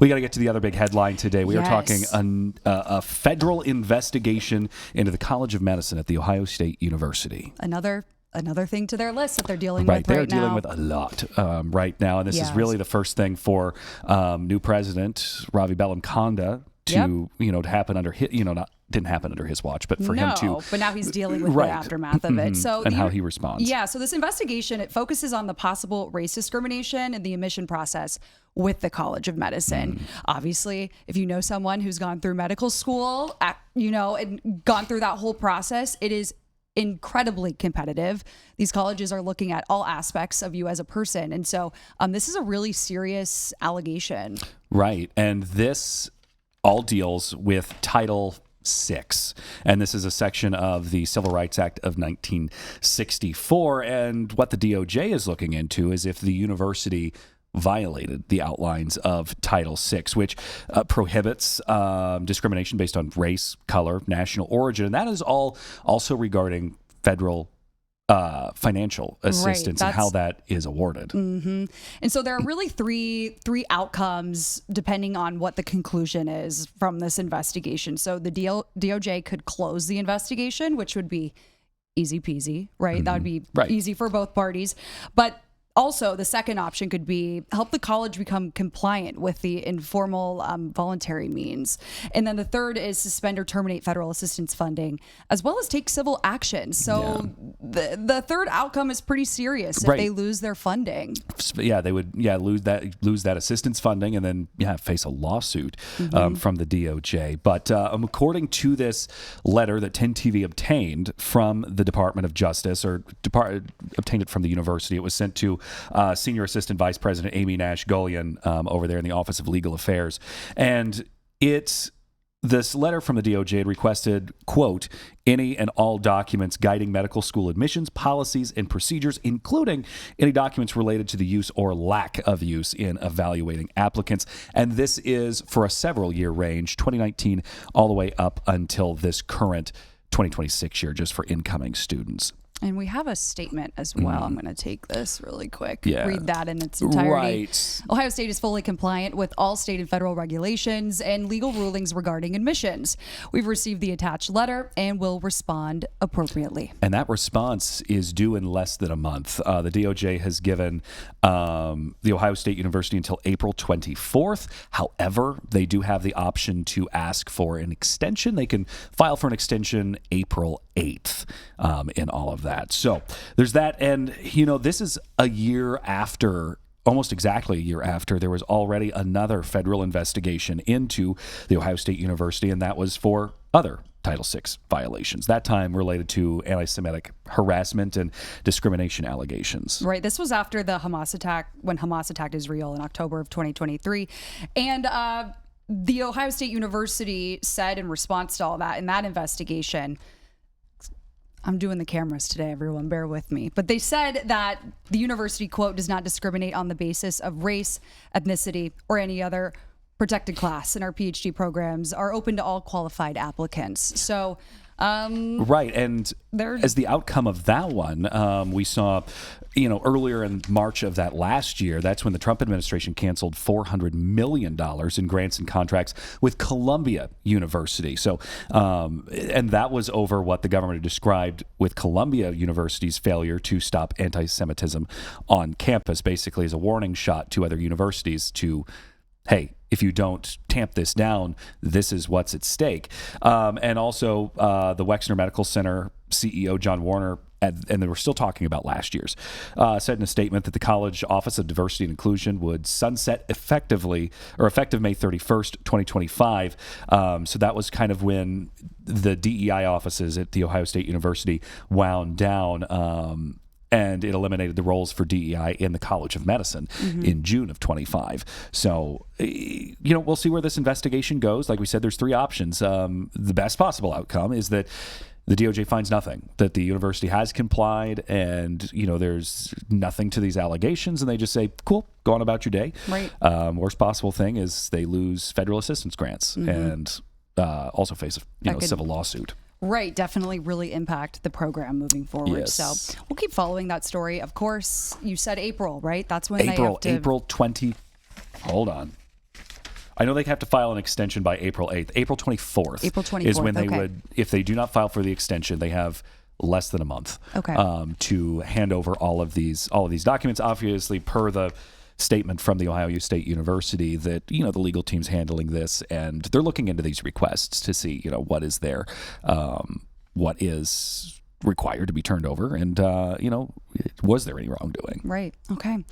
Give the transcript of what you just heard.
We got to get to the other big headline today. We are talking Yes. a federal investigation into the College of Medicine at The Ohio State University. Another thing to their list that they're dealing Right, with they're right now. dealing with a lot right now, and this is Yes. really the first thing for new president Ravi Bellamkonda to to happen under his, didn't happen under his watch, but for him to. But now he's dealing with Right. the aftermath of it. So and how he responds. Yeah, so this investigation, it focuses on the possible race discrimination in the admission process with the College of Medicine. Obviously, if you know someone who's gone through medical school, and gone through that whole process, it is incredibly competitive. These colleges are looking at all aspects of you as a person. And so this is a really serious allegation. Right. And this all deals with Title VI. And this is a section of the Civil Rights Act of 1964. And what the DOJ is looking into is if the university violated the outlines of Title VI, which prohibits discrimination based on race, color, national origin. And that is all also regarding federal financial assistance and how that is awarded. Mm-hmm. And so there are really three outcomes depending on what the conclusion is from this investigation. So the DOJ could close the investigation, which would be easy peasy, right? Mm-hmm. That would be right. easy for both parties. But also, the second option could be help the college become compliant with the informal voluntary means. And then the third is suspend or terminate federal assistance funding, as well as take civil action. So the third outcome is pretty serious if they lose their funding. Yeah, they would lose that assistance funding and then face a lawsuit from the DOJ. But according to this letter that 10 TV obtained from the Department of Justice, or obtained it from the university, it was sent to Senior Assistant Vice President Amy Nash Gullion over there in the Office of Legal Affairs. And this letter from the DOJ had requested, quote, any and all documents guiding medical school admissions, policies, and procedures, including any documents related to the use or lack of use in evaluating applicants. And this is for a several-year range, 2019 all the way up until this current 2026 year, just for incoming students. And we have a statement as well. I'm going to take this really quick. Yeah. Read that in its entirety. Right. Ohio State is fully compliant with all state and federal regulations and legal rulings regarding admissions. We've received the attached letter and will respond appropriately. And that response is due in less than a month. The DOJ has given the Ohio State University until April 24th. However, they do have the option to ask for an extension. They can file for an extension April 8th in all of that. So there's that. And, this is a year after, almost exactly a year after, there was already another federal investigation into the Ohio State University, and that was for other Title VI violations, that time related to anti-Semitic harassment and discrimination allegations. Right. This was after the Hamas attack, when Hamas attacked Israel in October of 2023. And the Ohio State University said in response to all that, in that investigation, I'm doing the cameras today, everyone, bear with me. But they said that the university, quote, does not discriminate on the basis of race, ethnicity, or any other protected class, and our PhD programs are open to all qualified applicants. So, right. And as the outcome of that one, we saw, earlier in March of that last year, that's when the Trump administration canceled $400 million in grants and contracts with Columbia University. So, and that was over what the government described with Columbia University's failure to stop anti-Semitism on campus, basically as a warning shot to other universities to, hey, if you don't tamp this down, this is what's at stake. And also the Wexner Medical Center CEO, John Warner, and they were still talking about last year's, said in a statement that the College Office of Diversity and Inclusion would sunset effective May 31st, 2025. So that was kind of when the DEI offices at The Ohio State University wound down, and it eliminated the roles for DEI in the College of Medicine in June of 25. So, we'll see where this investigation goes. Like we said, there's three options. The best possible outcome is that the DOJ finds nothing, that the university has complied, and, there's nothing to these allegations, and they just say, cool, go on about your day. Right. Worst possible thing is they lose federal assistance grants and also face a civil lawsuit. Right, definitely really impact the program moving forward. Yes. So we'll keep following that story. Of course, you said April, right? That's when they have to... April 20... Hold on. I know they have to file an extension by April 8th. April 24th. April 24th is when they would, if they do not file for the extension, they have less than a month to hand over all of these documents. Obviously, per the statement from the Ohio State University, that the legal team's handling this, and they're looking into these requests to see what is there, what is required to be turned over, and was there any wrongdoing? Right. Okay.